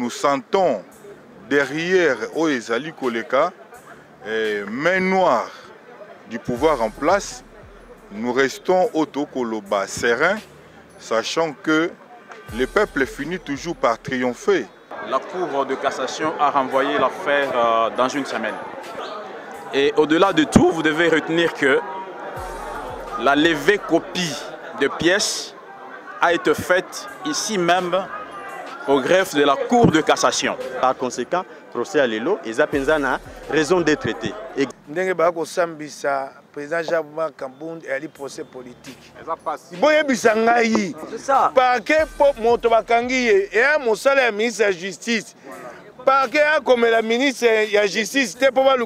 nous sentons derrière Oezali Koleka, main noire du pouvoir en place, nous restons au Tokoloba sereins, sachant que le peuple finit toujours par triompher. La Cour de cassation a renvoyé l'affaire dans une semaine. Et au-delà de tout, vous devez retenir que la levée copie de pièces a été faite ici même au greffe de la Cour de cassation. Par conséquent, le procès à l'élo, ils ont raison d'être traités. Président Jacques Kabound et le procès politique. C'est ça. Parce que mon tobakangi et mon salaire ministre de la Justice. Parce que comme la ministre de la Justice, c'était pour voir le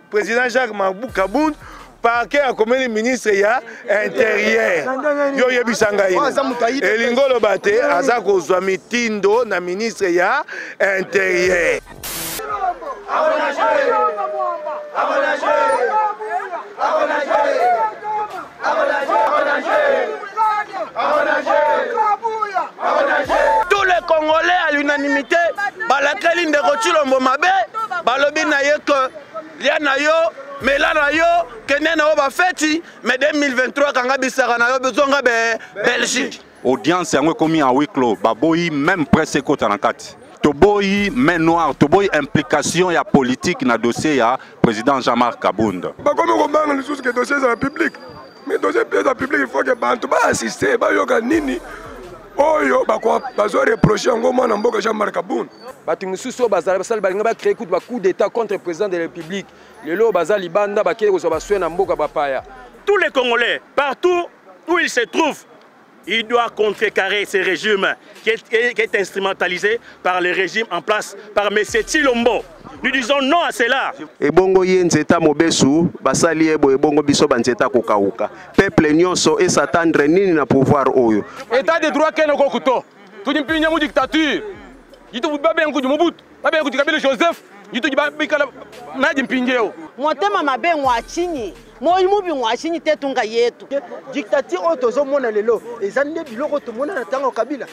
président Jacques Kabound. Parce que comme le ministre de l'Intérieur. Yo yebisangai. Et l'ingolo bate azako zwami tindo na ministre de l'Intérieur. Tous les Congolais à l'unanimité, balakeli ndeko Tshilombo mabe, balobi na ye que lia na yo, mela na yo, kene na yo ba feti, mais 2023 kanga bisaka na yo bezonga Belgique. Audience yango komi en huis clos, baboyi même presse kota na kati. Toboyi main noire, toboyi implication ya politique na dossier ya président Jean-Marc Kabound. Ba comme on banga les choses que dossier dans le public. Mais dossier dans le public il faut que bantu ba assister, ba yoga nini. Oyo ba quoi bazo reprocher ngoma na mboka Jean-Marc Kabound. Batu mususu bazala balinga ba créer coup d'état contre le président de la République. Lelo bazali banda ba kele ko so ba na mboka bapaya. Tous les Congolais, partout où ils se trouvent, il doit contrecarrer ce régime qui est instrumentalisé par le régime en place par M. Tshilombo. Nous disons non à cela. Ebongo yenzeta mobesu basali ebo ebongo biso banzeta kokauka. Peuple nyonso et s'attendre nini na pouvoir oyo. État de droit keno kokuto. Tudi mpinya mu dictature. Yitu babe yangu Mobutu, babe yangu Kabila Joseph, yitu bikala naji mpingeo. Motema mabe ngwachini. Moi mubi ngwachini tetunga yetu. Dictature otozo mona lelo, ezande biloko to mona na tango Kabila.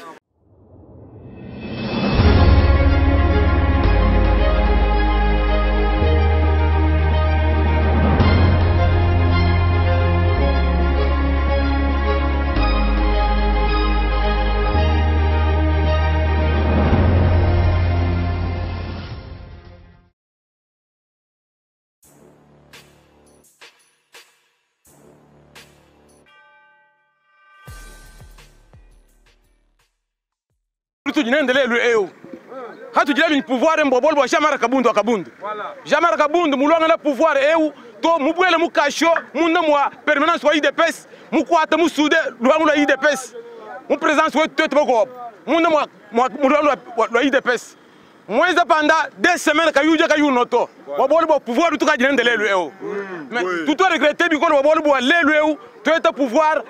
Hatu jila bin pouvoir mbobol bo Jean-Marc Kabound akabundu. Jean-Marc Kabound mulonga na pouvoir eu to mubwele mukasho munna mwa permanence wa IDPS mukwata musude lwangu la IDPS. Mu présence wa tete boko munna mwa lwa IDPS. Mweza panda 2 semaines kayuja kayunoto. Bobol bo pouvoir tuka jina ndelelu eu. Mais tout regretter biko bobol bo lelu eu to eta pouvoir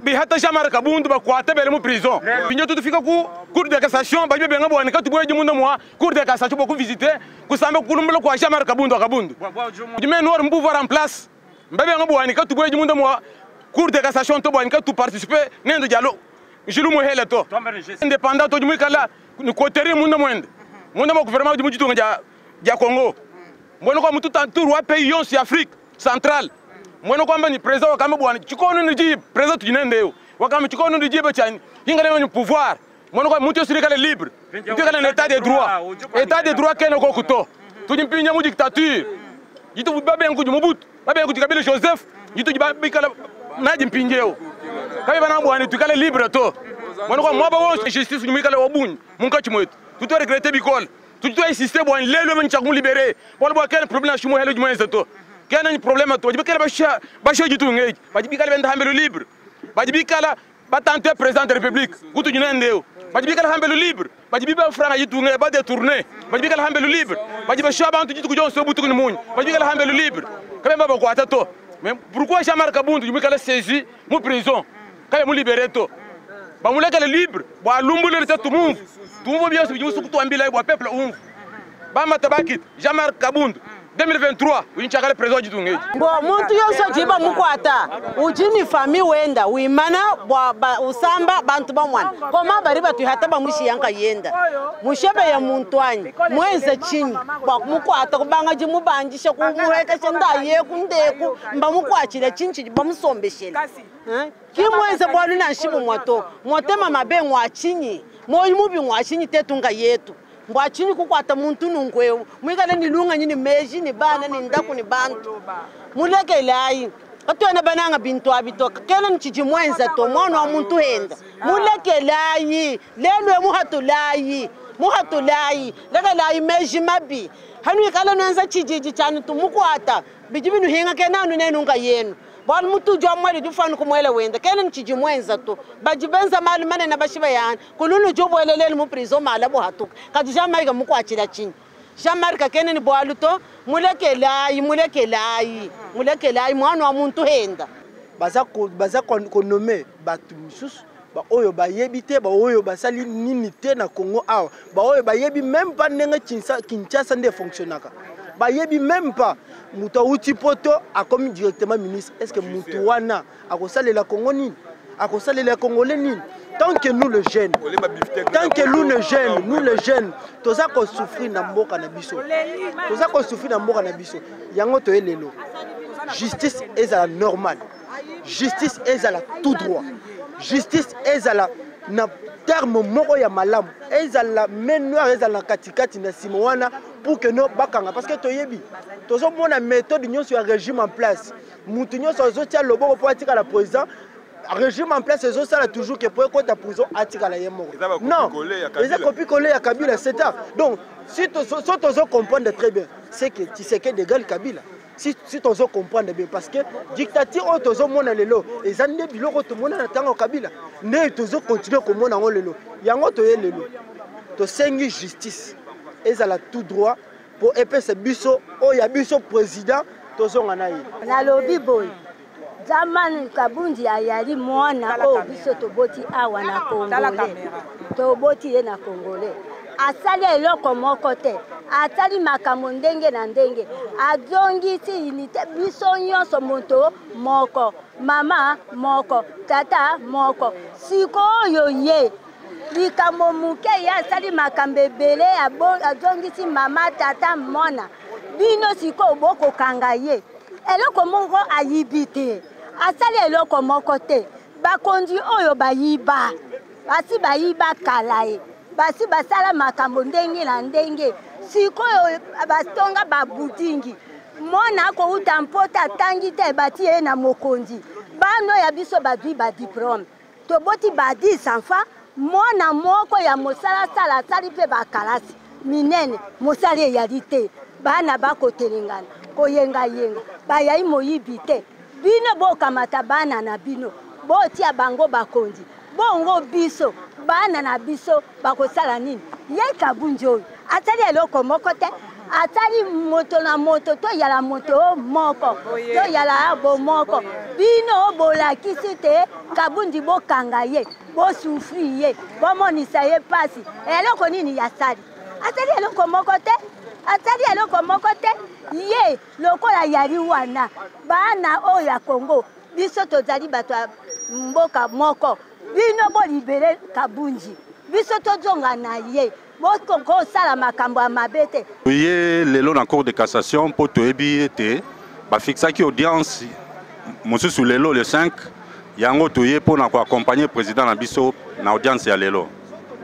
bi hata Jean-Marc Kabound ba kwata bele mu prison. Binyo tout fika ku Cour de cassation ba benga bo anika tuboye jumunda mwa Cour de cassation bo ku visiter ku sambe ku lumbelo kwa Jean-Marc Kabound akabundu. Dime noir mu pouvoir en place. Mbabe nga bo anika tuboye jumunda mwa Cour de cassation to bo anika tu participer nendo dialo. Jilu mo hele to. Indépendant to jumu kala ni koteri munda mwende. Munda mo gouvernement jumu jitu ja Congo. Mbono ko mutu tantour wa pays yon si Afrique centrale. Mbono ko mbani président wa kambe bo ani chikono ni ji président tunende yo. Wa kambe chikono ni ji ba chani. Ingale ni pouvoir. Mon mutu sur les libre. Tu es un état de droit. État de droit qu'est notre couteau. Tu es une dictature. Tu es un coup de Mobutu. Tu es un coup de Kabila Joseph. Tu es un Nadim Pingeo. Quand tu es libre, tu es justice. Tu es libre. Tu dois regretter Bicol. Tu dois insister pour les libérer. Pour voir quel problème je suis moins de toi. Quel est le problème à toi? Tu es baché du tout. Tu es libre. Tu es tenter président de la République. Tu es libre. Badi bikala hambe libre, badi biba franga yitunge ba détourner, badi bikala hambe libre, badi ba shaba antu jitu kujon so butu ni munyi, badi bikala hambe libre. Quand même ba ko atato. Mais pourquoi Jean-Marc Kabound yumikala saisi mu prison? Quand mu libérer to. Ba mu lekala libre, ba lumbule te tumu. Tumu bien so jimu sukutu ambila ba peuple umfu. Ba matabakit Jean-Marc Kabound 2023 winchakale president jitungeji bo muntu yonso jiba mukwata ujini fami wenda wimana usamba bantu bamwana koma bari batu hata bamushiyanka yenda mushebe ya muntu anyi mwenze chini bwa mukwata kubanga jimubanjisha kumuheka shenda ye kundeku mba mukwachira chinchi bamusombeshela kimwenze bwalu na nshibu mwato motema mabe mwachinyi moyi mubi mwachinyi tetunga yetu mbwachini kukwata muntu nungwewu mwikale nilunga nyini meji ni bana ni ndaku ni bantu muleke lai atwana bananga bintu abitoka kena nchiji mwenza to mwana wa muntu henda muleke lai lelwe muhatu lai leka lai meji mabi hanu ikala nanza chijiji chanu tumukwata bijibinu hinga kenanu nenunga yenu bal mutu jwa mwele dufanu kumwele wenda kena nchiji mwenza to bajibenza mali mane na bashiba yan kulunu jobo elele mu prison mala bo hatuka kadu jamaiga mukwachira chini jamarika kena ni bwaluto muleke lai mwana wa muntu henda baza konome batu misusu ba oyo bayebi te ba oyo basali nini te na Congo awa ba oyo bayebi même pas ndenge Kinshasa nde fonctionnaka bayebi même pas muto uti poto akomi directement ministre. Est-ce que muto wana akosalela Congo nini akosalela Congolais nini? Tant que nous le jeunes, nous les jeunes, tous ça qu'on souffre na mboka na biso, tous ça qu'on souffre na mboka na biso, yango to elelo. Justice est à la normale, justice est à la tout droit, justice est à la na terme moko ya malamu, est à la main noire, est à la katikati na simoana pour que nos bakanga, parce que to yebi, tous ça mon méthode nyo sur un régime en place, mutu nyo so zotia loboko pour atika la président. Régime en place, c'est ça toujours que pour être en prison, atika la yemo. Non, les copies-collées à Kabila, c'est ça. Donc, si tu comprends très bien, c'est que tu sais que des gars Kabila. Si tu comprends bien, parce que dictature, tu as mon lelo, et ça n'est plus l'autre monde en Kabila. Ne tu continues comme mon en lelo. Yango to lelo. Tu sais justice. Et ça la tout droit pour épais ce biso, oh ya biso président, tu as en aïe. Na lobby boy. Zaman Kabundi ayali mwana o biso toboti awa na Congolais toboti ye na Congolais asali eloko moko te atali makambo ndenge na ndenge azongisi unité biso nyonso moto moko mama moko tata moko sikoyo ye likambo muke ye asali makambo ebele azongisi mama tata mona bino sikoyo bokokanga ye eloko moko ayibi te asali eloko moko te bakonzi oyo bayiba basi bayiba kalae basi basala makambo ndenge na ndenge sikoyo bastonga babudingi mona ko utampota tangi te batie na mokonzi bano ya biso badwi ba diplôme to boti badi sanfa mona moko ya mosala sala sali pe bakalasi minene mosali ya lite bana bakotelengana koyenga yenga bayayi moyibi te bino bokamata bana na bino botia bango bakonzi bongo biso bana na biso bakosala nini ye Kabunji oyo atali eloko moko te atali moto na moto to yala moto moko to yala bo moko bino bolakisi te Kabunji bokanga ye bosufri ye bomonisa ye pasi eloko nini yasali atali eloko moko te atali eloko moko te ye lokola yali wana bana oyo ya Congo biso tozali bato mboka moko bino bolibere Kabunji biso tozonga na ye boko sala makambo ya mabete ye lelo na cour de cassation po toyebi ete bafixaki audience mosusu lelo le 5 yango toye po na ko accompagner président na biso na audience ya lelo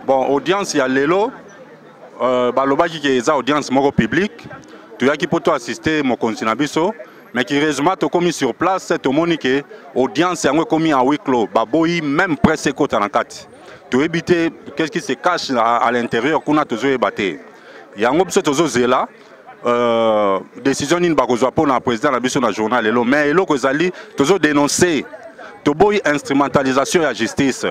bon audience ya lelo balobaki ke eza audience moko publique toyaki po to assister mokonzi na biso mais qui heureusement to komi sur place tomoni ke audience yango komi en huis clos baboyi même presse kota na kati toyebi te qu'est-ce qui se cache à l'intérieur kuna tozoyeba te yango biso tozozela décision nini bakozwa po na président na biso na journal lelo mais eloko ezali tozodénoncer toboyi instrumentalisation ya justice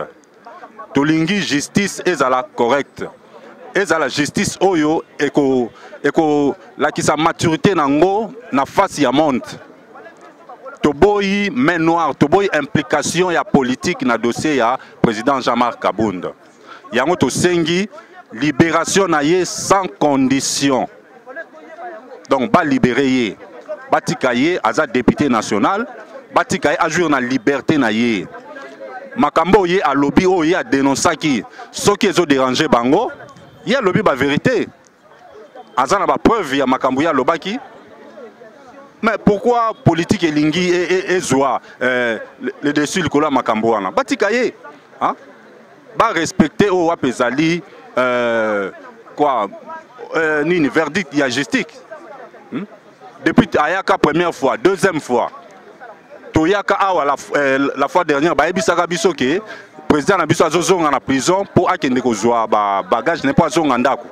tolingi justice ezala correcte ezala justice oyo eko lakisa maturité nango na face ya monde toboyi main noire toboyi implication ya politique na dossier ya président Jean-Marc Kabunda yango tosengi libération na ye sans condition Donc, ba libérer yé. Batikaye, aza député national. Batikaye, a joué na liberté na yé. Makambo yé a lobby, oh yé a dénoncé qui. Ce qui est dérangé bango, yé a lobby ba vérité. Aza na ba preuve ya makambo ya lobaki. Mais pourquoi politique et lingi et zoa le dessus le cola makambouana batikaye hein ba respecter au wapezali quoi ni verdict il y a justice depuis ayaka première fois deuxième fois toyaka awa la fois dernière ba ebisaka biso ke président na biso azozonga na prison pour akende ko zoa ba bagage n'est pas zonga ndako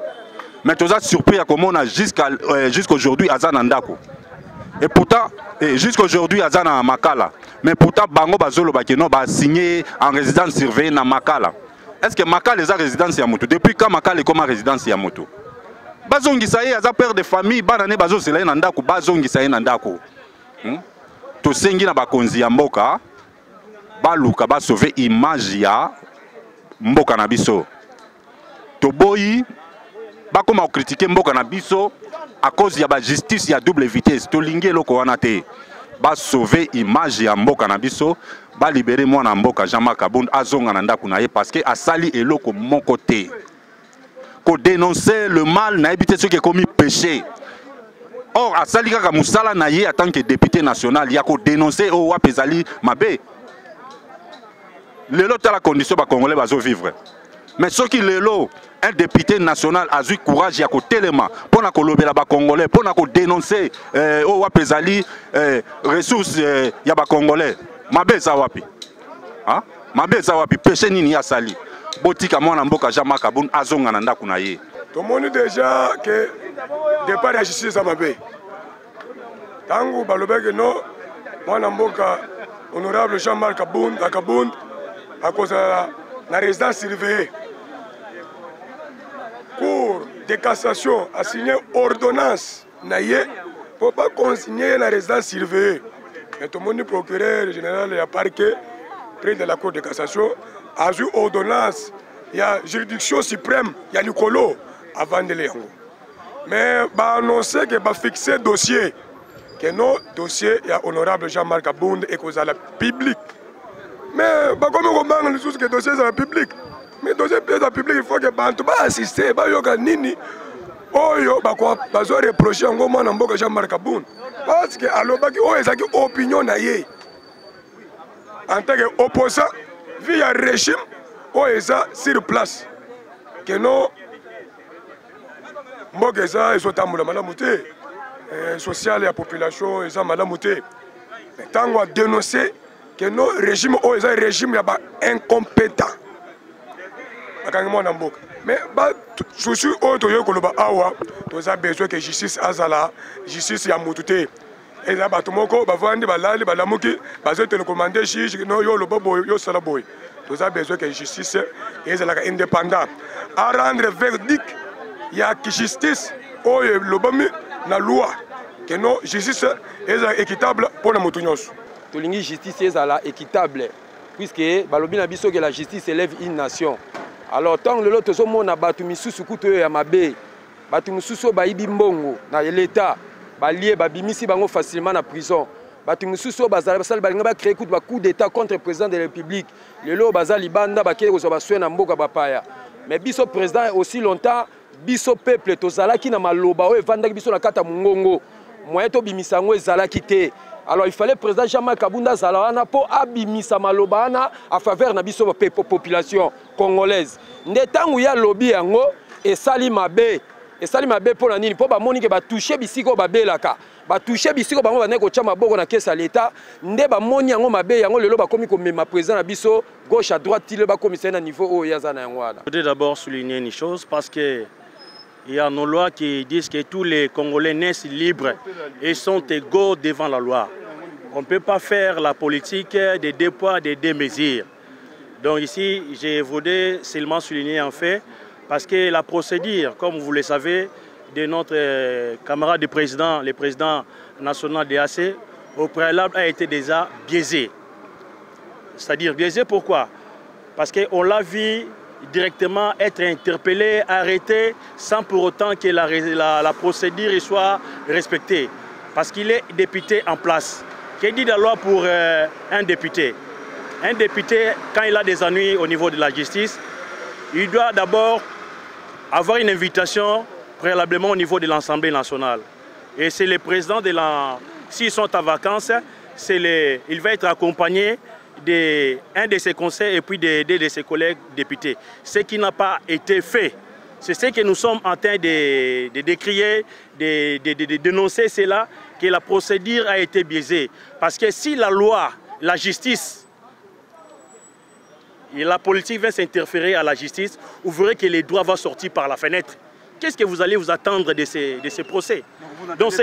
mais toza surpris à comment on a jusqu'aujourd'hui azana ndako. Et pourtant, jusqu'aujourd'hui, il y a un Makala. Mais pourtant, Bango Bazolo Bakeno a signé en résidence surveillée dans Makala. Est-ce que Makala est en résidence Yamoto? Depuis quand Makala est comme en résidence Yamoto? Bazongi Saye, il y a père de famille, Banane Bazo Selaye Nandako, Bazongi Saye Nandako. To sengi na bakonzi ya mboka, baluka ba sauver image ya mboka na biso. To boyi, ba koma critiquer mboka na biso. À cause de la justice, il y a double vitesse. To lingue loko wana te. Ba sauver image ya mboka na biso, ba libérer moi na mboka Jean-Marc Kabound azonga na ndako na ye parce que asali eloko mon côté. Ko dénoncer le mal na éviter ceux qui ont commis péché. Or asali kaka musala na ye en tant que député national, il y a ko dénoncer o wapezali mabe. Lelo ta la condition ba congolais bazo vivre. Mais ceux qui lelo un député national a eu courage ya ko telema pour na kolobela ba congolais pour na ko dénoncer o wapezali ressources ya ba congolais mabe za wapi hein mabe za wapi péché nini ya sali botika mwana mboka Jean-Marc Kabound azonga na ndako na ye to moni déjà que départ ya justice za mabe tangu balobeke no mwana mboka honorable Jean-Marc Kabound à cause na résidence surveillée. Cour de cassation a signé ordonnance pour pas consigner la résidence surveillée. Et tout le monde, procureur général et parquet près de la Cour de cassation a eu ordonnance. Il y a juridiction suprême, il y a Nicolo avant de les. Mais bah annoncer que va fixer dossier que nos dossiers il y a honorable Jean-Marc Kabound et cause à la public. Mais bah comme on parle les choses que dossiers sont public. Mais dans les pièces publiques, il faut que Bantu assister, Nini, Oyo, Bazo reprocher en gros Mboka Jean-Marc Kabound. Parce que alors, il y a une opinion en tant qu'opposant, via le régime, il y a sur place. Que non, Mboka ils sont en malamouté, social et la population, ils sont malamouté. Mais tant qu'on a dénoncé que non, régime, il y a un régime incompétent. Mais je suis autre que besoin que justice azala justice ya mututé et là batumoko bavandi balali balamuki bazo télécommander juge no yo lobo yo sala boy tous a besoin que justice ezala indépendant à rendre verdict ya justice o lobomi na loi que non justice est équitable pour la mutunyoso to lingi justice ezala équitable puisque balobi na biso que la justice élève une nation. Alors tant que l'autre sommes batu misusu kuto ya mabe batu misusu bayibi mbongo na l'état balié babimisi bango facilement na prison batu misusu bazala basala balinga ba créer coup d'état contre le président de la République lelo bazali banda bakele ko ba soena mboka bapaya mais biso président aussi longtemps biso peuple tozalaki na maloba o evandaki biso na kata mungongo moyen to bimisango ezalaki te. Alors il fallait président Jean-Marc Kabound Zalawana pour abimisa malobana à faveur na biso population congolaise. Ndetangu ya lobby yango et sali mabe pour la nini pour ba moni ke ba toucher bisiko ba belaka ba toucher bisiko bango ba neko tcha maboko na caisse à l'état nde ba moni yango mabe yango lelo ba komi ko mema président na biso gauche à droite tile ba commissaire na niveau o yazana yango ala. Je voudrais d'abord souligner une chose parce que il y a nos lois qui disent que tous les Congolais naissent libres et sont égaux devant la loi. On ne peut pas faire la politique des deux poids, des deux mesures. Donc ici, je voudrais seulement souligner en fait, parce que la procédure, comme vous le savez, de notre camarade du président, le président national DAC, au préalable a été déjà biaisée. C'est-à-dire biaisée pourquoi? Parce qu'on l'a vu directement être interpellé, arrêté, sans pour autant que la procédure soit respectée. Parce qu'il est député en place. Qu'est-ce dit la loi pour un député? Un député, quand il a des ennuis au niveau de la justice, il doit d'abord avoir une invitation préalablement au niveau de l'Assemblée nationale. Et c'est le président de s'ils sont en vacances, il va être accompagné d'un de ses conseils et puis de ses collègues députés. Ce qui n'a pas été fait. C'est ce que nous sommes en train de décrier, de dénoncer cela, que la procédure a été biaisée. Parce que si la loi, la justice, et la politique vient s'interférer à la justice, vous verrez que les droits vont sortir par la fenêtre. Qu'est-ce que vous allez vous attendre de ces procès? Donc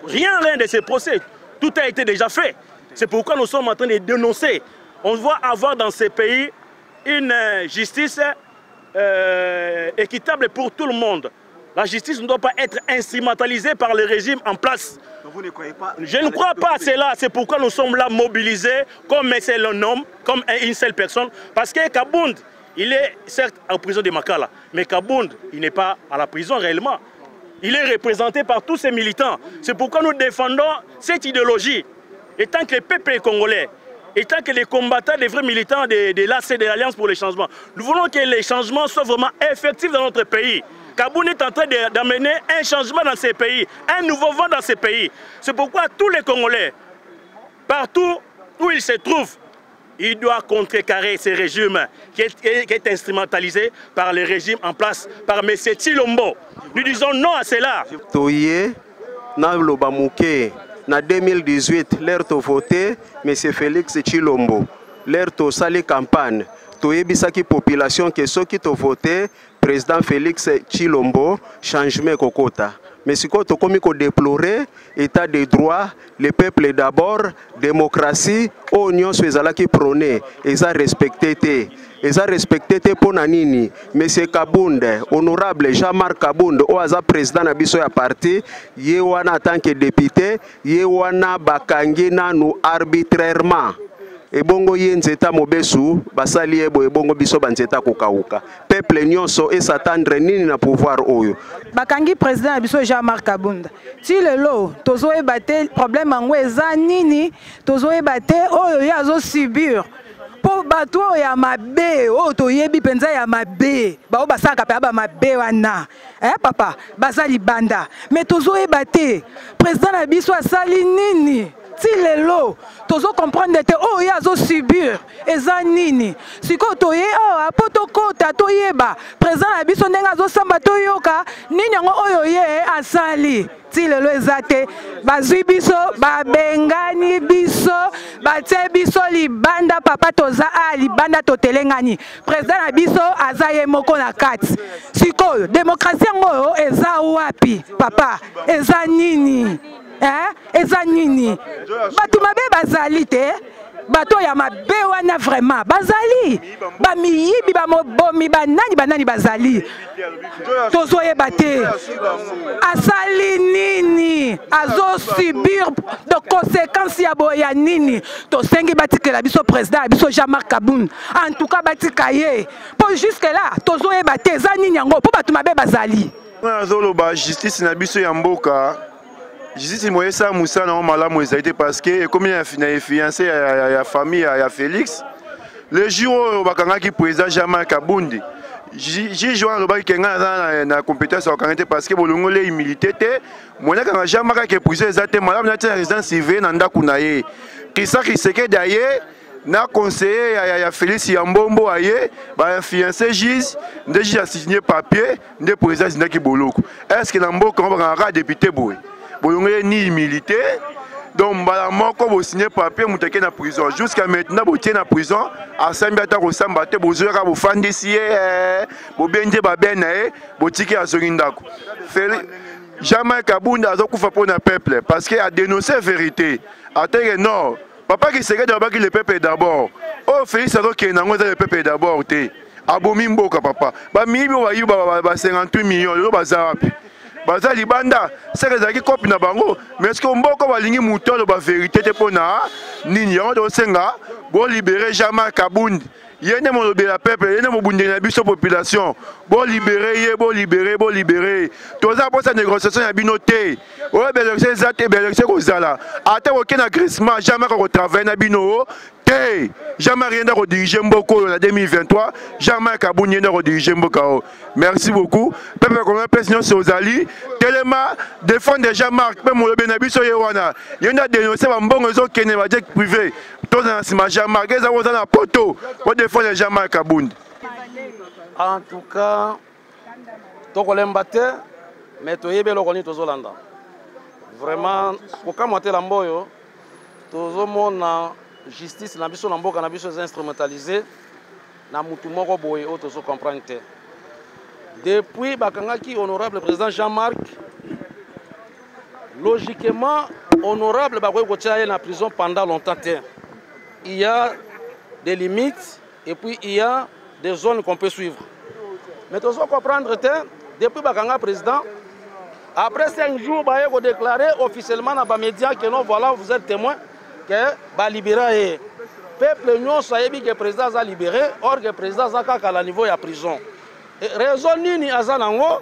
rien de ces procès. Tout a été déjà fait. C'est pourquoi nous sommes en train de dénoncer. On doit avoir dans ces pays une justice équitable pour tout le monde. La justice ne doit pas être instrumentalisée par le régime en place. Vous ne croyez pas? Je ne crois pas à cela. C'est pourquoi nous sommes là mobilisés comme un seul homme, comme une seule personne. Parce que Kabound, il est certes en prison de Makala, mais Kabound, il n'est pas à la prison réellement. Il est représenté par tous ces militants. C'est pourquoi nous défendons cette idéologie. Et tant que le peuple congolais, et tant que les combattants, les vrais militants de l'AC, de l'Alliance pour le changement, nous voulons que les changements soient vraiment effectifs dans notre pays. Kabound est en train d'amener un changement dans ces pays, un nouveau vent dans ces pays. C'est pourquoi tous les Congolais, partout où ils se trouvent, ils doivent contrecarrer ce régime qui est instrumentalisé par le régime en place, par M. Tshilombo. Nous disons non à cela. Toye, na Lobamouké, na 2018, l'air to voté, M. Félix Tshilombo, l'air to sali campagne. Toye bisaki population que ceux qui to voté, président Félix Tshilombo, changement kokota. Mais si on a déploré l'état des droits, le peuple d'abord, démocratie, l'Union qui prône, ils ont respecté. Ils ont respecté pour Nanini. Monsieur Kabound, honorable Jean-Marc Kabound, au président de la parti, il en tant que député, il a bakangi nous arbitrairement. Ebongo yenzeta mobesu basali ebo ebongo biso banzeta kokauka peuple nyonso et s'attendre nini na pouvoir oyo bakangi président biso Jean-Marc Kabound ti lelo tozo ebate problème ngo eza nini tozo ebate oyo yazo subir po bato ya mabe oyo toyebi penza ya mabe bao basaka pe ba mabe wana papa basali banda mais tozo ebate président na biso asali nini si lelo tozo comprendre que oh yazo subir eza nini siko toye oh apoto kota toyeba président na biso ndenga zo samba toyoka nini ngo oyo ye asali ti lelo ezate bazwi biso babengani biso batie biso libanda papa toza libanda totelengani président na biso azaye moko na kati siko démocratie ngo eza wapi papa eza nini eza nini bato mabe bazali te bato ya mabe wana vraiment bazali bamiyibi bamobomi banani bazali tozoyeba te asali nini azosubir de conséquences ya nini tosengi batikela biso président ya biso Jean-Marc Kabound en tout cas batika ye po jusque là tozoyeba te eza nini yango po bato mabe bazali azoloba justice na biso ya mboka. Justice Moïsa Moussa n'a pas été parce que comme il y a une fiancée à la famille à Félix, le jour où le président Jean-Marc Kabound, j'ai joué le bac qui a la compétence à la parce que le est militaire. Moi, quand Jean-Marc est président, c'est madame la résidence civile nanda kunaye. Qui ça qui se qu'est d'ailleurs na conseiller à Félix Yambombo aye, ba fiancé juge, déjà signé papier, de président Zinaki Boloko. Est-ce que l'ambo quand on va député boy? Bolongé ni militaire, donc balamoko vous signer papier mouteke na prison. Jusqu'à maintenant vous tenez en prison, à Sambata vous sambate, vous aurez vous fandisier, vous bende babene, vous tiki à Zorindako. Jean-Marc Kabound a fait pour le peuple parce qu'il a dénoncé la vérité. À terre non, papa qui serait d'abord le peuple d'abord. Oh Félix a dit le peuple d'abord. Abomi mboka papa. Ba mibi wa yuba 58 millions de bazarapi. Baza libanda, c'est que copie na bango, mais est-ce qu'on boko balingi mouton de la vérité te pona nini on do senga bo libérer Jean-Marc Kabound yene mo lobela peuple yene mo bundela biso population bo libérer bo libérer toza pour sa négociation ya bino te o élection zate élection ko zala ata ko kena crissement jamais ko travailler na bino te jamais rien de diriger mboko en 2023 jamais Kabouni de diriger mboko. Merci beaucoup peuple comme président Sozali tellement défendre déjà Marc même le benabiso yewana yenda dénoncer ba mbongo zo kene ba jet privé to na sima jamais geza ko na poto ko défendre jamais Kabouni. En tout cas tokolemba te mais toyebe lokoni tozolanda vraiment kokamate la mboyo tozomona justice na biso na mboka na biso instrumentalisé na mutu moko boye o tozo comprendre te depuis bakangaki honorable président Jean-Marc logiquement honorable bakoy kotia na prison pendant longtemps te. Il y a des limites et puis il y a des zones qu'on peut suivre. Mais tozo comprendre te depuis bakanga président après 5 jours baye ko déclarer officiellement dans les médias que non voilà vous êtes témoin que ba libérer peuple nous sayebi que président a libéré or que président a kaka à niveau ya prison raison nini azanango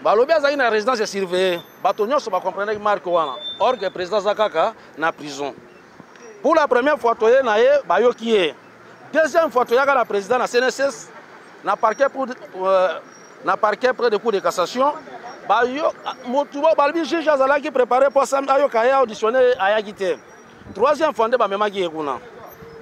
ba lobi azali na résidence surveillée bato nyonso ba comprendre que Marc wana or que président a kaka na prison pour la première fois toye na ye ba yoki deuxième fois toyaka la président na CNSS na parquet pour na parquet près de cour de cassation ba yo motubo balbi juge azala qui préparer pour ça ayo kaya auditionner ayagité troisième fois nde ba memaki ekuna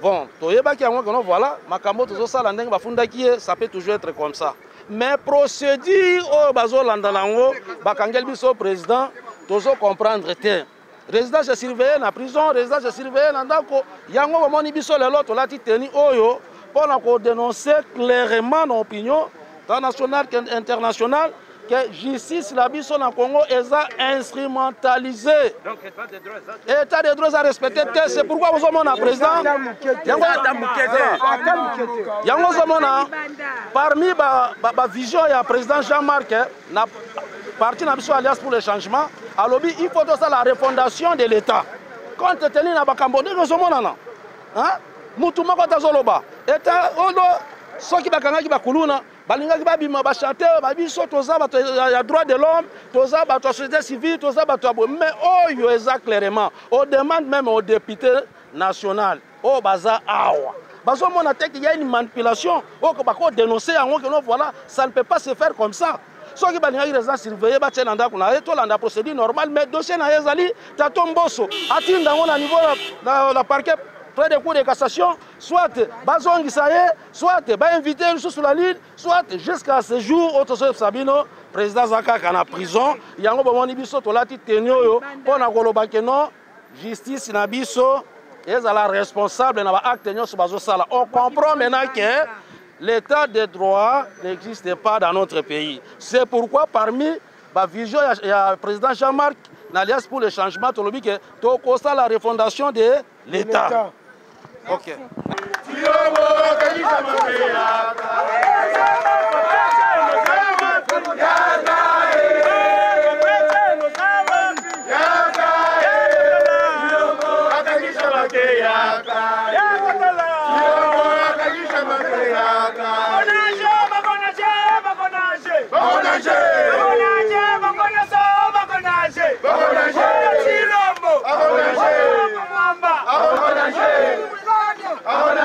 bon toyeba ki yango kono voilà makambo tozo sala ndenge bafunda ki ça peut toujours être comme ça mais procédure o bazo landa lango bakangel biso président tozo comprendre te résidence surveillée na prison résidence surveillée na ndako yango bomoni biso lelo tolati teni oyo pour na ko dénoncer clairement nos opinions tant nationale qu'internationale que justice la biso na Congo est instrumentalisée. Donc état de droit à respecter, c'est pourquoi vous avez un président. Yango zamona parmi la vision ya président Jean-Marc na parti na biso Alliance pour le changement à lobby il faut ça la refondation de l'état. Compte tenu na bakambo de zamona na. Hein? Mutu moko tazoloba. État odo soki bakanga ki bakuluna balinga ki babima ba chanter babiso toza bato ya droit de l'homme toza bato société civile toza bato mais oyo eza clairement on demande même au député national au baza awa bazo mona te qu'il y a une manipulation au ko bako dénoncer yango que non voilà ça ne peut pas se faire comme ça soki balinga ki résidence surveillée ba tena ndako na to landa procédure normale mais dossier na ezali tatomboso atinda ngo na niveau la parquet près des cours de cassation, soit Bazong Isaye, soit invité sur la ligne, soit jusqu'à ce jour, Otto Sabino, président Zaka en a prison, Yango Bomoni Biso, Tolati Tenyo, on a Golobake non, justice Nabiso, et la responsable n'a pas acte sur Bazo Sala. On comprend maintenant que l'état de droit n'existe pas dans notre pays. C'est pourquoi parmi la vision, il y a le président Jean-Marc, l'Alliance pour le changement, tu as que tu as la refondation de l'État. Ok. Ahora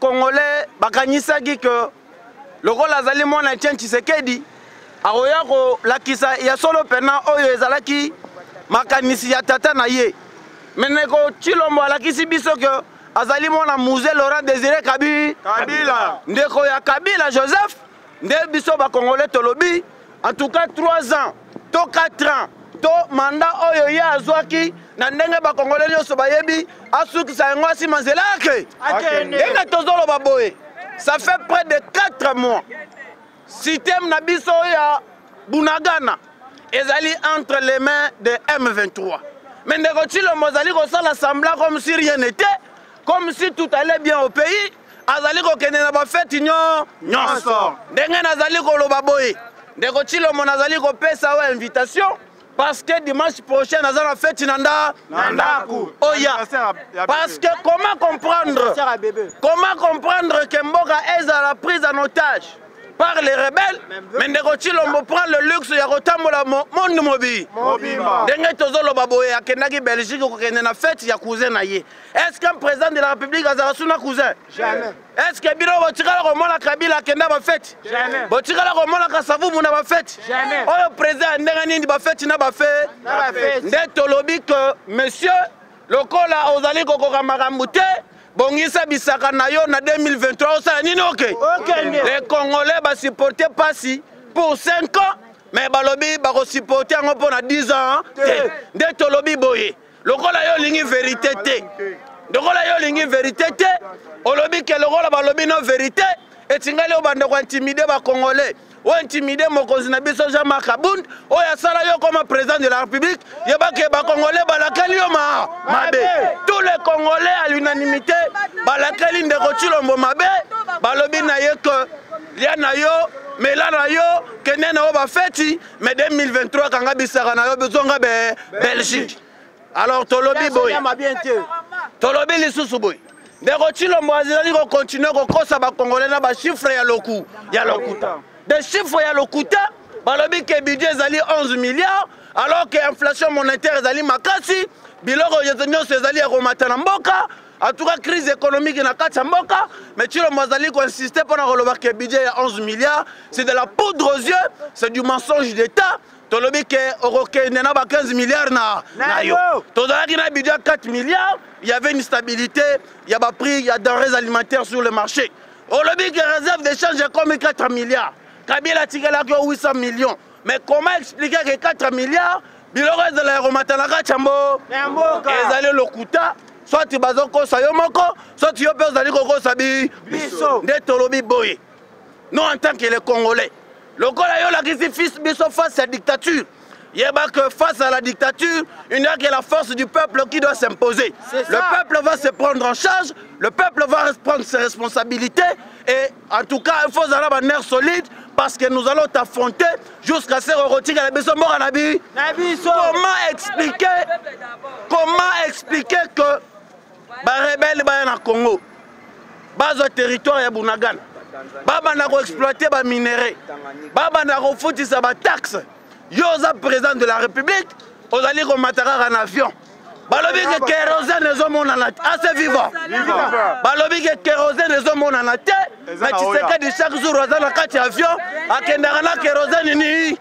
Congolais bakanisaki que le rôle azali mwana Etienne Tshisekedi akoya kolakisa ya solo pena oyo ezalaki makanisi ya tata na ye meneko Tshilombo alakisi biso que azali mwana Musée Laurent Désiré Kabila ndeko ya Kabila Joseph nde biso Congolais tolobi en tout cas 3 ans to 4 ans to mandat oyo ye azwaki na ndenge Congolais nyonso bayebi asukisa yango asima nzela yake ndenge tozoloba boye. Ça fait près de 4 mois. Système Nabiso ya Bunagana ezali entre les mains de M23. Mais Ndekotilo Mozali ko l'assemblée comme si rien n'était, comme si tout allait bien au pays. Azali ko kende na ba fête nyonso. Ndenge nazali ko loba boye. Ndekotilo Monazali ko pesa wa invitation parce que dimanche prochain nazala fête nanda. Oya. Parce que comment comprendre que Mboka est à la prise en otage par les rebelles, mais Ndekotilo prend le luxe ya kotambola monde mobi. Ndenge tozolo baboye akendaki Belgique ko kende na fête ya cousin na ye. Est-ce qu'un président de la République azala suna cousin? Jamais. Est-ce que biro botikala ko mona Kabila kenda ba fête? Jamais. Botikala ko mona Kasavubu na ba fête? Jamais. Oyo président ndenga nini ba fête na ba fête? Nde tolobi que monsieur lokola ozali kokoka makambo te bongisa bisaka na yo na 2023 osala nini oke? Les Congolais ba supporter pasi pour 5 ans mais balobi ba ko supporter ngo pour na 10 ans te. Nde tolobi boye lokola yo lingi vérité te. Lokola yo lingi vérité te olobi ke lokola balobi no vérité etingali obande ko intimider ba Congolais. Ou intimider mokonzi na biso Jean-Marc Kabund oya sala yo comme président de la République yebake ba Congolais balakali yo mabe. Tous les Congolais à l'unanimité balakali Ndeko Tshilombo mabe balobi na ye que lia na yo mela na yo kene na ba feti mais 2023 kanga bisaka na yo bezonga Belgique. Alors tolobi boy tolobi lisusu boy Ndeko Tshilombo azali ko continuer ko kosa ba Congolais na ba chiffre ya lokuta. Des chiffres ya lokuta balobi ke budget ezali 11 milliards alors que inflation monétaire ezali makasi biloko nyonso ezali ya komata na mboka en tout cas crise économique na kati ya mboka mais Tshilombo azali ko insister pour na koloba ke budget ya 11 milliards c'est de la poudre aux yeux, c'est du mensonge d'état. Tolobi ke okokende na ba 15 milliards na yo tozalaki na budget 4 milliards, il y avait une stabilité, il y a ba prix, il y a denrées alimentaires sur le marché. Olobi ke réserve d'échange est comme 4 milliards. Kabila tikela ko 800 millions. Mais comment expliquer que 4 milliards biloko de l'aéromata na kachambo ezali lokuta soit bazoko sayo moko soit yo pe ezali koko sabi biso nde tolobi boye. Nous en tant que les Congolais lokola yo la kisi fils biso face à la dictature. Yeba que face à la dictature, il n'y a que la force du peuple qui doit s'imposer. Le peuple va se prendre en charge, le peuple va prendre ses responsabilités et en tout cas il faut avoir un nerf solide parce que nous allons t'affronter jusqu'à ce que la besoin mort à Comment expliquer que les rebelles sont au Congo, base au territoire de Bunagana, baba na ko exploiter ba minerais, baba na ko foutisa ba taxes. Yoza président de la République, ozali ko matara en avion. Balobi ke kérosène ezomona na assez vivant. Balobi ke kérosène ezomona na te, mais tu sais que chaque jour ozana kati avion, akendaka na kérosène nini.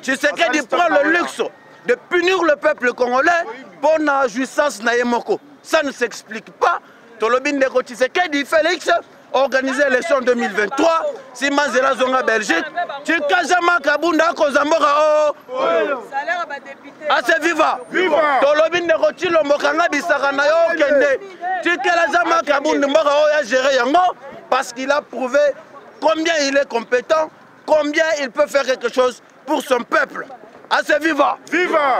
Tu sais que il prend le luxe de punir le peuple congolais pour la jouissance na yemoko. Ça ne s'explique pas. Tolobi Ndeko Tshisekedi Félix organiser l'élection 2023 si Manzela Zonga Belgique tu kajama kabunda ko zamboka assez viva tolobi Ndeko Tshilombo kanga bisaka na yo kende tu kajama kabunda mboka ya gérer yango parce qu'il a prouvé combien il est compétent, combien il peut faire quelque chose pour son peuple. Assez viva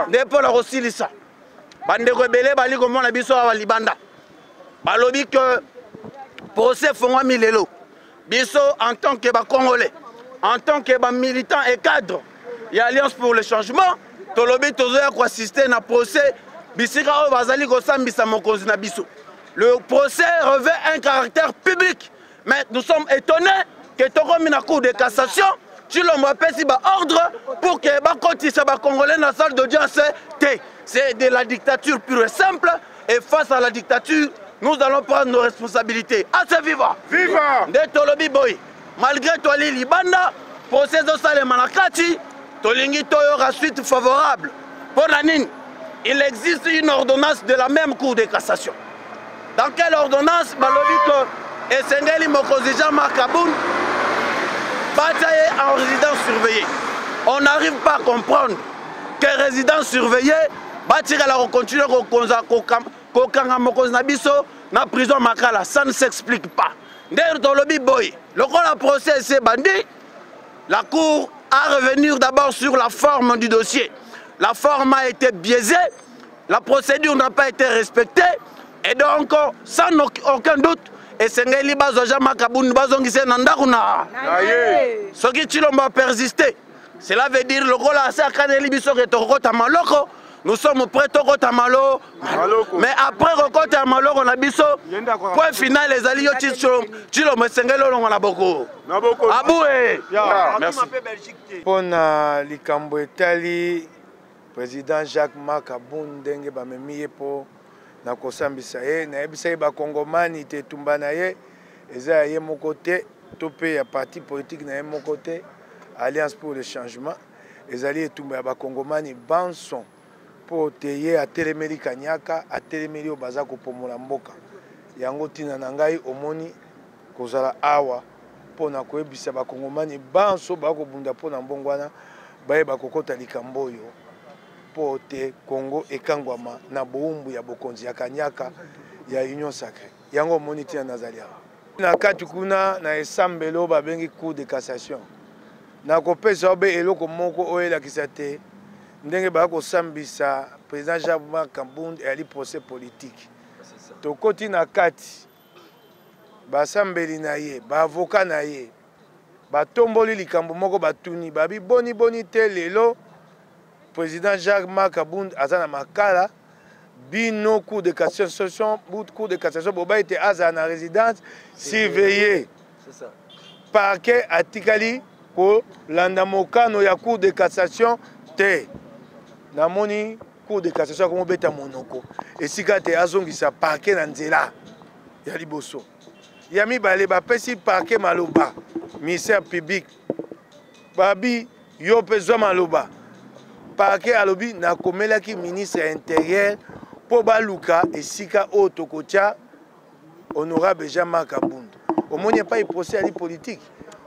n'est pas la rosilisa bande rebelle bali comme on a biso à libanda balobi que procès Fonga Milelo, biso en tant que Congolais, en tant que militants et cadres, il y a Alliance pour le changement, tolobi tozoya ko assister na procès bisika o bazali ko sambisa mokonzi na biso. Le procès revêt un caractère public, mais nous sommes étonnés que tokomi na cour de cassation, Tshilombo apesi ba ordre pour que ba kotisa ba Congolais na salle d'audience te. c'est de la dictature pure et simple. Et face à la dictature, nous allons prendre nos responsabilités. Assez viva! Viva! De Tolobi Boy, malgré Toli Libanda, procès de Salé Manakati, Tolingi Toyora suite favorable. Pour la Nine, il existe une ordonnance de la même Cour de cassation. Dans quelle ordonnance? Balobiko et Sengeli Mokozija Markaboun, bataillé en résidence surveillée. On n'arrive pas à comprendre que résidence surveillée, bâtir la recontinuer kokanga mokoz na biso na prison makala, ça ne s'explique pas. D'ailleurs dans le boy, le procès c'est bandit, la cour a revenir d'abord sur la forme du dossier. La forme a été biaisée, la procédure n'a pas été respectée, et donc sans aucun doute, et Sengeli Bazoja Makaboun Bazongise Nandakuna. Ce qui Chilombo a persisté, cela veut dire le rôle à Sakaneli Biso Retorota Maloko. Nous sommes prêts au Tamalo. Mais après Rokota Tamalo, on a biso. Point final, les alliés Chilo Messengelo, on a beaucoup. Aboué. Merci. Pour Likambo Etali, président Jacques Marc Aboun Denge Bamemiye pour Nakosambisa. Naebisa ba Congomani te tumbanaye. Eza ye mon côté, topé ya parti politique na mon côté, Alliance pour le changement. Les alliés tumba ba Congomani banson. Pour teye a telemeli kanyaka a telemeli o bazako pomola mboka yango tina na ngai omoni kozala awa pona koyebisa bakongomani banso bakobunda pona mbongwana baye bakokota likambo oyo po te Congo ekangwama na boumbu ya bokonzi ya kanyaka ya Union Sacrée yango omoni tina nazali awa na kati kuna na esambelo babengi Cour de cassation na kopesa obe eloko moko oyelakisa te ndenge bako sambisa président Jacques Marc Aboun et ali procès politique. Tokoti na kati basambeli na ye, ba avocat na ye, ba tomboli likambo moko batuni, babi boni te lelo président Jacques Marc Aboun azana makala bino cour de cassation, cour de cassation boba était azana na résidence surveillée. C'est ça. Parquet atikali ko landa mokano ya cour de cassation te. Namoni cour de cassation comme beta monoko et sikate azongisa parquet na nzela ya liboso yami bale ba pesi parquet maloba ministère public babi yo pezo maloba parquet alobi na komelaki ministre intérieur po baluka esika otokocha honorable Jean-Marc Aboun omoni pas procès ali politique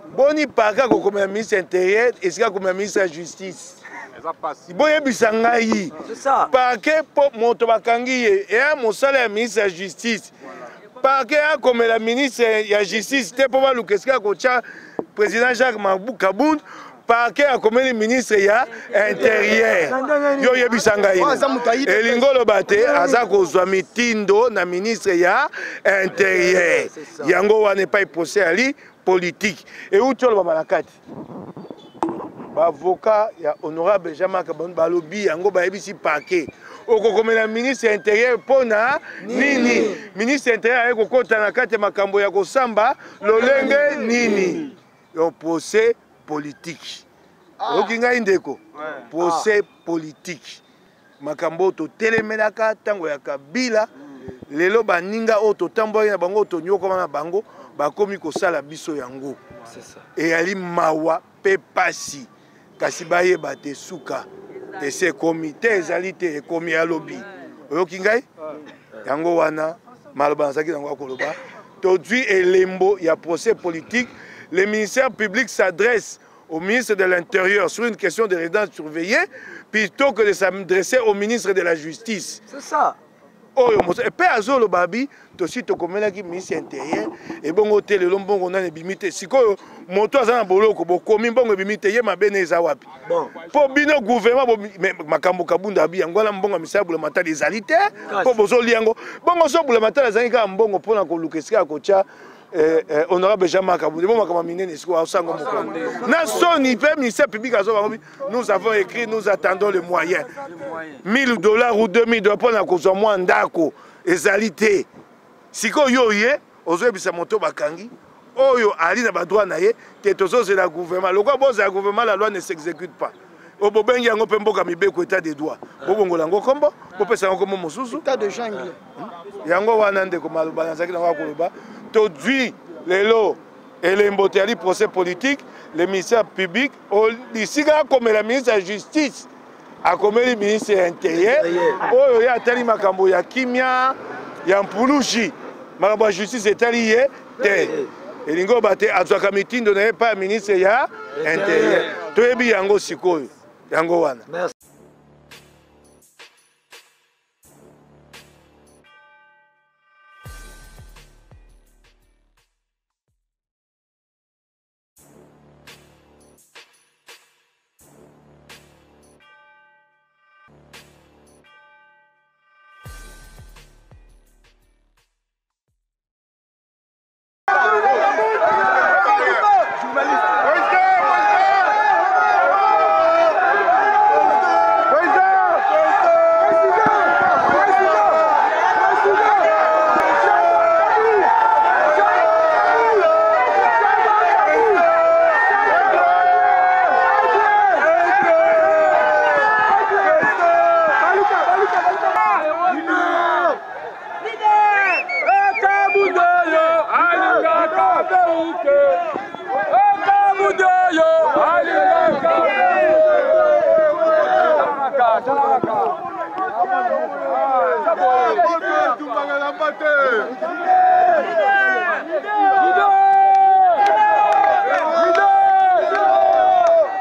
boni parquet ko comme ministre intérieur esika comme ministre de justice. C'est ça. Parquet pour moto bakangi et un mosala ya ministre de justice. Parquet comme la ministre de justice te pour le qu'est-ce kocha président Jacques Kabound parquet comme le ministre ya intérieur. Yo yebisanga yi. Elingolo bate azako zwa mitindo na ministre ya intérieur. Yango wane pas procès ali politique. Et où tu le bamalakati. Avocat ya honorable Jean-Marc Aboun balobi yango bayebisi parquet okokomela ministre intérieur pona nini ministre intérieur ayeko kota na kati makambo ya kosamba lolenge nini un procès politique okinga indeko procès politique makambo to telemelaka tango ya Kabila lelo baninga o to tamboya na bango to nyoko na bango bakomi kosala biso yango c'est ça et ali mawa pe pasi kasi baye bate suka te se comité ezalité ekomi ya lobby oyoki ngai yango wana maloba nazaki nango akoloba todui elembo ya procès politique le ministère public s'adresse au ministre de l'Intérieur sur une question de résidence surveillée plutôt que de s'adresser au ministre de la Justice. C'est ça. Et puis azolo babi tosi tokomela ki ministre intérieur et bongo tele lombongo na bimite sikoyo moto azana boloko bokomi mbongo bimite ye mabene eza wapi bon po bino gouvernement makambo kabunda bi yango la mbongo misabula matali ezalité po bozo liango bongo so bula matali zanga mbongo pona ko lukesika ko cha honorable Jean-Marc Aboun bon makambo minene siko asango mokondo na soni pe ministère public azo nous avons écrit nous attendons les moyens $1000 ou $2000 pona ko zo moi ndako ezalité siko yo ye ozo bisa moto bakangi oyo ali na ba droit na ye te tozo c'est la gouvernement le quoi bon la gouvernement la loi ne s'exécute pas obobengi yango mpe mboka mibeko état de droit bobongola yango kombo bopesa yango kombo mosusu état de jungle yango wana ndeko maloba nazalaki nango akoloba tozwi lelo elembo te yali procès politique le ministère public lisika akomela ministre ya justice akomeli ministre ya intérieur oyo ye atali makambo ya kimia ya mpulushi makambo ya justice etali ye te elingi oba te azwaka mitindo na ye pa ya ministre ya intérieur toyebi yango sikoyo yango wana.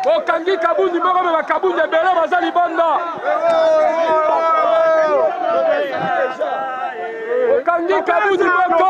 Bokangi Kabundi moko me Kabundi ebele baza libanda. Bokangi Kabundi moko.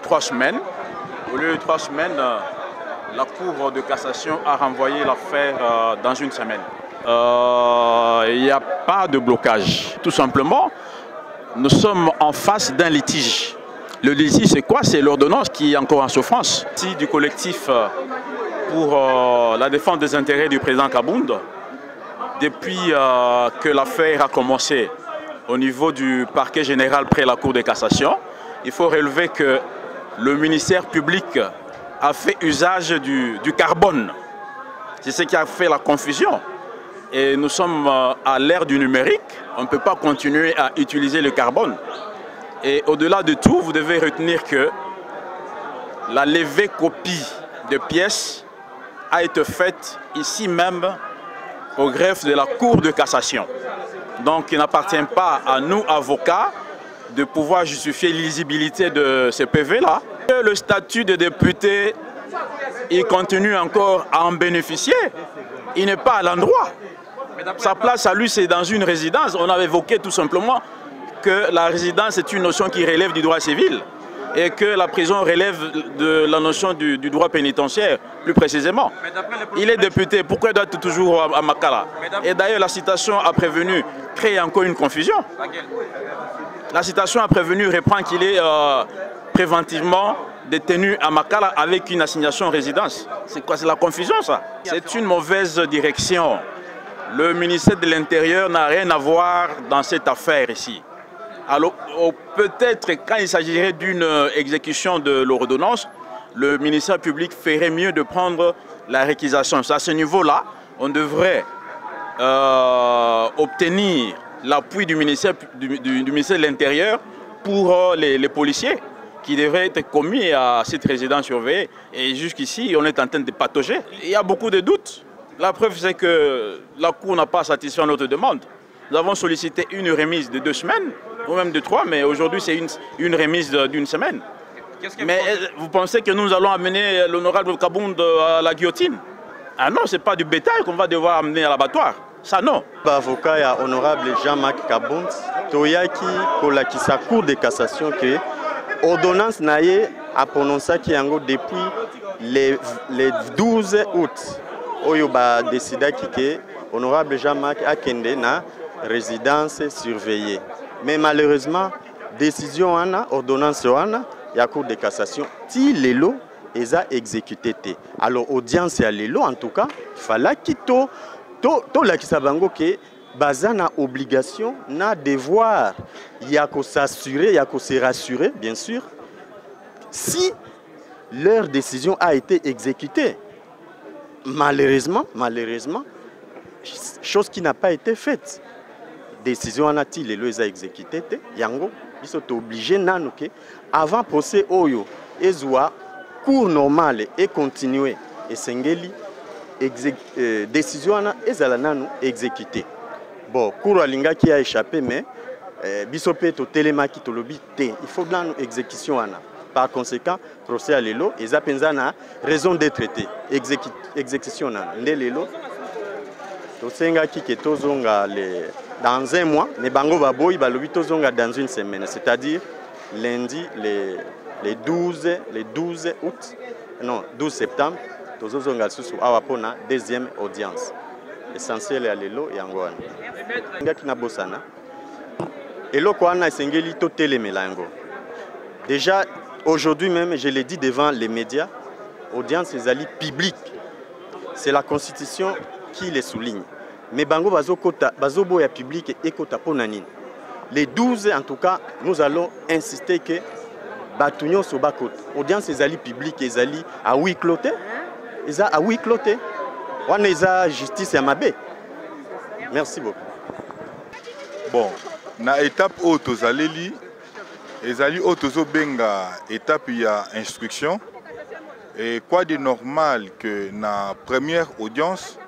Trois semaines. Au lieu de 3 semaines, la Cour de cassation a renvoyé l'affaire dans une semaine. Il n'y a pas de blocage. Tout simplement, nous sommes en face d'un litige. Le litige, c'est quoi? C'est l'ordonnance qui est encore en souffrance. Si du collectif pour la défense des intérêts du président Kabound, depuis que l'affaire a commencé au niveau du parquet général près la Cour de cassation, il faut relever que le ministère public a fait usage du carbone. C'est ce qui a fait la confusion. Et nous sommes à l'ère du numérique. On ne peut pas continuer à utiliser le carbone. Et au-delà de tout, vous devez retenir que la levée copie de pièces a été faite ici même au greffe de la Cour de cassation. Donc il n'appartient pas à nous, avocats, de pouvoir justifier l'illisibilité de ce PV-là. Le statut de député, il continue encore à en bénéficier. Il n'est pas à l'endroit. Sa place à lui, c'est dans une résidence. On avait évoqué tout simplement que la résidence est une notion qui relève du droit civil et que la prison relève de la notion du droit pénitentiaire, plus précisément. Il est député, pourquoi il doit être toujours à Makala? Et d'ailleurs, la citation a prévenu crée encore une confusion. La citation a prévenu reprend qu'il est préventivement détenu à Makala avec une assignation en résidence. C'est quoi? C'est la confusion, ça. C'est une mauvaise direction. Le ministère de l'Intérieur n'a rien à voir dans cette affaire ici. Alors, peut-être quand il s'agirait d'une exécution de l'ordonnance, le ministère public ferait mieux de prendre la réquisition. À ce niveau-là, on devrait obtenir l'appui du ministère de l'Intérieur pour les policiers qui devraient être commis à cette résidence surveillée. Et jusqu'ici, on est en train de patauger. Il y a beaucoup de doutes. La preuve, c'est que la Cour n'a pas satisfait notre demande. Nous avons sollicité une remise de 2 semaines, ou même de 3, mais aujourd'hui, c'est une remise d'1 semaine. Mais vous pensez que nous allons amener l'honorable Kabound à la guillotine? Ah non, ce n'est pas du bétail qu'on va devoir amener à l'abattoir. Ça non. Avocat honorable Jean-Marc Kabound, Toyaki kolakisa Cour de cassation que ordonnance naye a prononcé qui yango depuis les 12 août. Oyo ba décida que honorable Jean-Marc a kende na résidence surveillée. Mais malheureusement, décision wana, ordonnance wana, ya Cour de cassation, ti lelo eza exécuté. Alors audience ya lelo en tout cas, fallait kito to la kisabango ke bazana obligation na devoir ya ko s'assurer, ya ko se rassurer bien sûr si leur décision a été exécutée. Malheureusement, chose qui n'a pas été faite. Décision en a-t-il les a exécuté yango ils sont obligés nanuke avant procès oyo ezwa cours normal et continuer et sengeli décision en a ezala nanu exécuté. Bon, cours alinga qui a échappé mais bisope to telemaki to lobi te il faut nanu exécution ana. Par conséquent procès à lelo eza penzana raison d'être traité exécution na lelo to senga ki ketozonga dans un mois, mais bango baboy balobi tozonga dans une semaine, c'est-à-dire lundi les 12 août, non 12 septembre, tozonga susu awa pona deuxième audience. Essentiel ya lelo yango wana. Ngaki na bosana. Eloko wana esengeli to telemelango. Déjà aujourd'hui même, je l'ai dit devant les médias, audience ezali publique. C'est la Constitution qui les souligne. Mais bango bazobo ya public et kota ponanine. Les 12 en tout cas, nous allons insister que batunyo sobakot. Audience ezali publique ezali à huis clos. Eza à huis clos. Wana eza justice ya mabe. Merci beaucoup. Bon, na étape auto zaleli ezali auto zo benga étape ya instruction et quoi de normal que na première audience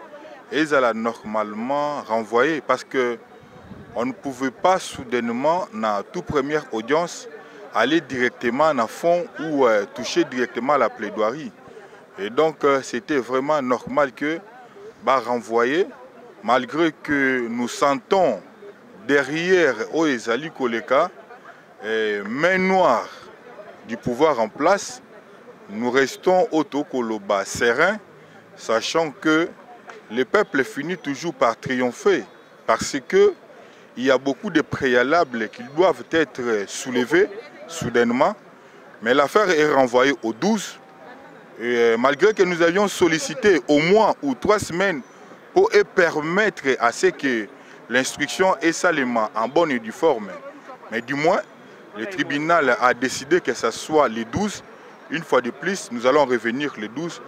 ils allaient normalement renvoyer parce que on ne pouvait pas soudainement, dans toute première audience, aller directement dans fond ou toucher directement la plaidoirie. Et donc c'était vraiment normal que renvoyer, malgré que nous sentons derrière Oezali Koleka, main noire du pouvoir en place, nous restons autokoloba serein, sachant que le peuple finit toujours par triompher parce qu'il y a beaucoup de préalables qui doivent être soulevés soudainement. Mais l'affaire est renvoyée au 12. Et malgré que nous avions sollicité au moins ou 3 semaines pour permettre à ce que l'instruction est salement en bonne et due forme. Mais du moins, le tribunal a décidé que ce soit les 12. Une fois de plus, nous allons revenir les 12.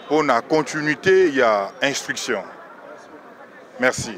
Pour la continuité, il y a instruction. Merci.